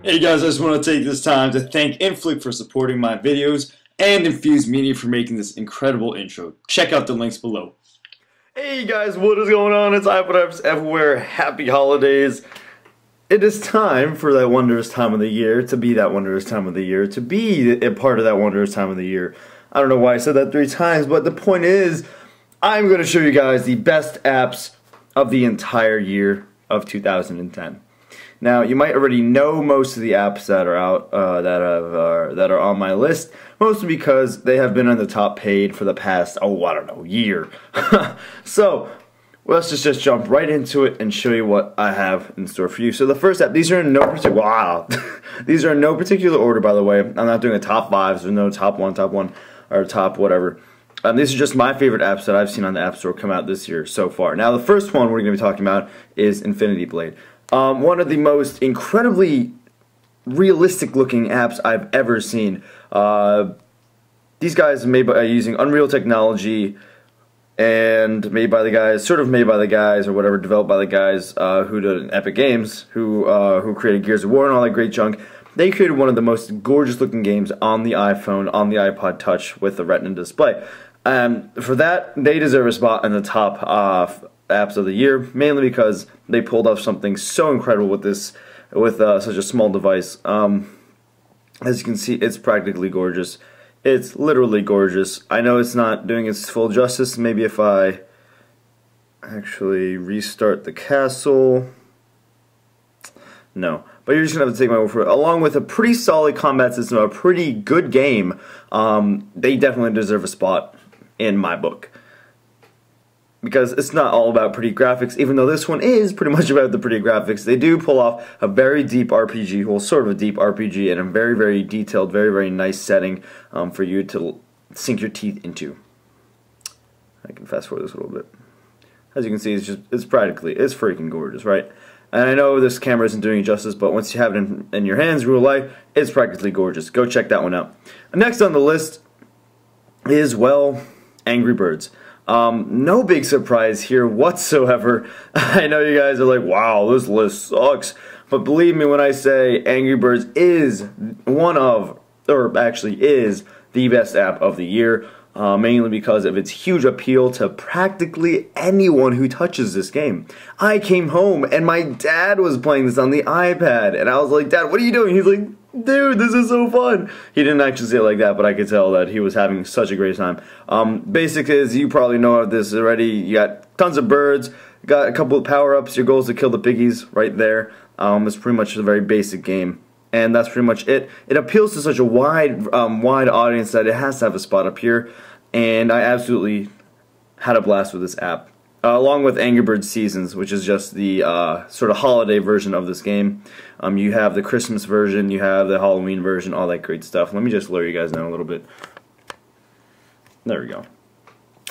Hey guys, I just want to take this time to thank Enflick for supporting my videos and Infused Media for making this incredible intro. Check out the links below. Hey guys, what is going on? It's IpodappsEverywhere. Happy holidays. It is time for that wondrous time of the year, to be that wondrous time of the year, to be a part of that wondrous time of the year. I don't know why I said that 3 times, but the point is, I'm going to show you guys the best apps of the entire year of 2010. Now, you might already know most of the apps that are out, that are on my list, mostly because they have been on the top paid for the past, I don't know, year. So, let's just jump right into it and show you what I have in store for you. So the first app, these are in no particular, these are in no particular order, by the way. I'm not doing a top 5, so no top 1, or top whatever. These are just my favorite apps that I've seen on the App Store come out this year so far. Now, the first one we're going to be talking about is Infinity Blade. One of the most incredibly realistic looking apps I've ever seen. These guys are made by using Unreal technology and made by the guys, or whatever, developed by the guys who did Epic Games, who created Gears of War and all that great junk. They created one of the most gorgeous looking games on the iPhone, on the iPod Touch with the Retina display. For that, they deserve a spot in the top apps of the year, mainly because they pulled off something so incredible with this, such a small device. As you can see, it's practically gorgeous. It's literally gorgeous. I know it's not doing its full justice. Maybe if I actually restart the castle. No, but you're just gonna have to take my word for it. Along with a pretty solid combat system, a pretty good game, they definitely deserve a spot in my book. Because it's not all about pretty graphics, even though this one is pretty much about the pretty graphics. They do pull off a very deep RPG, well, sort of a deep RPG, and a very, very detailed, very, very nice setting for you to sink your teeth into. I can fast forward this a little bit. As you can see, it's freaking gorgeous, right? And I know this camera isn't doing it justice, but once you have it in your hands, real life, it's practically gorgeous. Go check that one out. Next on the list is, well, Angry Birds. No big surprise here whatsoever. I know you guys are like, wow, this list sucks. But believe me when I say Angry Birds is actually is the best app of the year. Mainly because of its huge appeal to practically anyone who touches this game. I came home and my dad was playing this on the iPad, and I was like, Dad, what are you doing? He's like, dude, this is so fun. He didn't actually say it like that, but I could tell that he was having such a great time. Basic is, you probably know this already, you got tons of birds, got a couple of power-ups, your goal is to kill the piggies right there. It's pretty much a very basic game. And that's pretty much it. It appeals to such a wide audience that it has to have a spot up here. And I absolutely had a blast with this app. Along with Angry Birds Seasons, which is just the sort of holiday version of this game. You have the Christmas version, you have the Halloween version, all that great stuff. Let me just lure you guys down a little bit. There we go.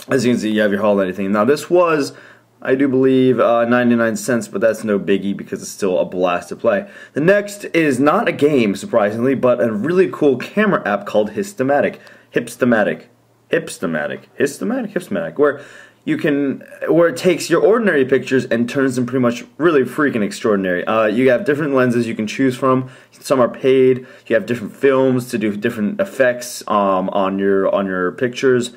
As you can see, you have your holiday thing. Now this was, I do believe, 99 cents, but that's no biggie because it's still a blast to play. The next is not a game, surprisingly, but a really cool camera app called Hipstamatic, where it takes your ordinary pictures and turns them pretty much really freaking extraordinary. You have different lenses you can choose from. Some are paid. You have different films to do different effects on your pictures.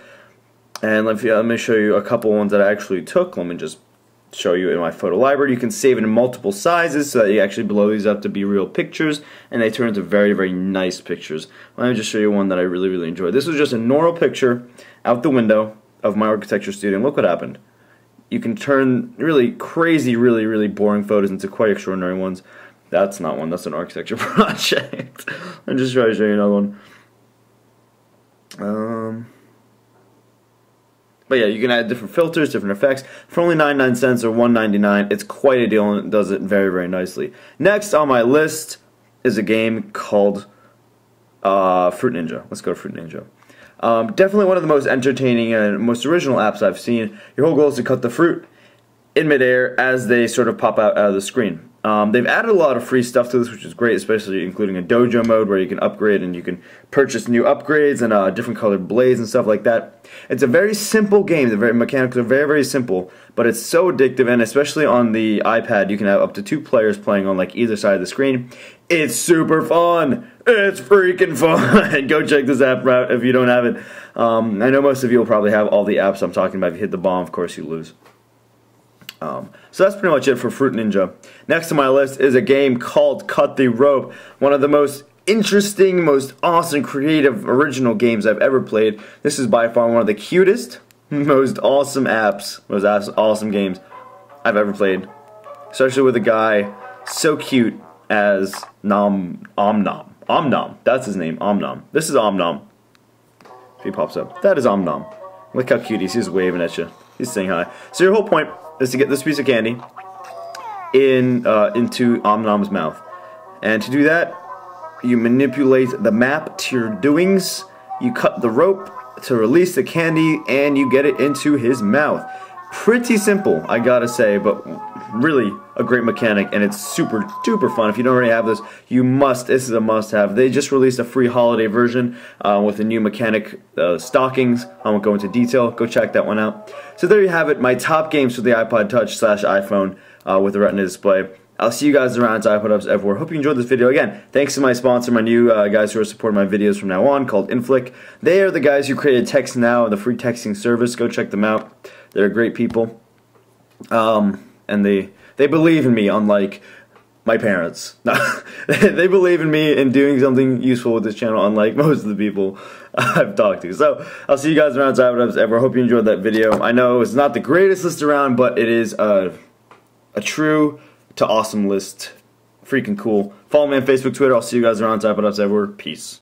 And let me show you a couple ones that I actually took. Let me just show you in my photo library. You can save it in multiple sizes so that you actually blow these up to be real pictures, and they turn into very, very nice pictures. Let me just show you one that I really, really enjoyed. This was just a normal picture out the window of my architecture studio, and look what happened. You can turn really crazy, really, really boring photos into quite extraordinary ones. That's not one, that's an architecture project. I'm just trying to show you another one. But yeah, you can add different filters, different effects. For only 99 cents or $1.99, it's quite a deal, and it does it very, very nicely. Next on my list is a game called Fruit Ninja. Let's go to Fruit Ninja. Definitely one of the most entertaining and most original apps I've seen. Your whole goal is to cut the fruit in midair as they sort of pop out of the screen. They've added a lot of free stuff to this, which is great, especially including a dojo mode where you can upgrade and you can purchase new upgrades and different colored blades and stuff like that. It's a very simple game. The mechanics are very, very simple, but it's so addictive, and especially on the iPad, you can have up to 2 players playing on like either side of the screen. It's super fun. It's freaking fun. Go check this app out if you don't have it. I know most of you will probably have all the apps I'm talking about. If you hit the bomb, of course you lose. So that's pretty much it for Fruit Ninja. Next on my list is a game called Cut the Rope. One of the most interesting, most awesome, creative, original games I've ever played. This is by far one of the cutest, most awesome apps, most awesome games I've ever played. Especially with a guy so cute as Omnom. That's his name, Omnom. This is Omnom. If he pops up. That is Omnom. Look how cute he is. He's waving at you. He's saying hi. So your whole point is to get this piece of candy into Omnom's mouth. And to do that, you manipulate the map to your doings, you cut the rope to release the candy, and you get it into his mouth. Pretty simple, I gotta say, but really a great mechanic, and it's super duper fun. If you don't already have this, you must. This is a must-have. They just released a free holiday version with a new mechanic, stockings. I won't go into detail. Go check that one out. So there you have it, my top games for the iPod Touch / iPhone with the Retina display. I'll see you guys around at iPod Ups Everywhere. Hope you enjoyed this video. Again, thanks to my sponsor, my new guys who are supporting my videos from now on, called Enflick. They are the guys who created Text Now, the free texting service. Go check them out. They're great people. And they believe in me, unlike my parents. They believe in me in doing something useful with this channel, unlike most of the people I've talked to. So, I'll see you guys around at iPod Ups Everywhere. Hope you enjoyed that video. I know it's not the greatest list around, but it is a true to awesome list. Freaking cool. Follow me on Facebook, Twitter. I'll see you guys around at iPod Ups Everywhere. Peace.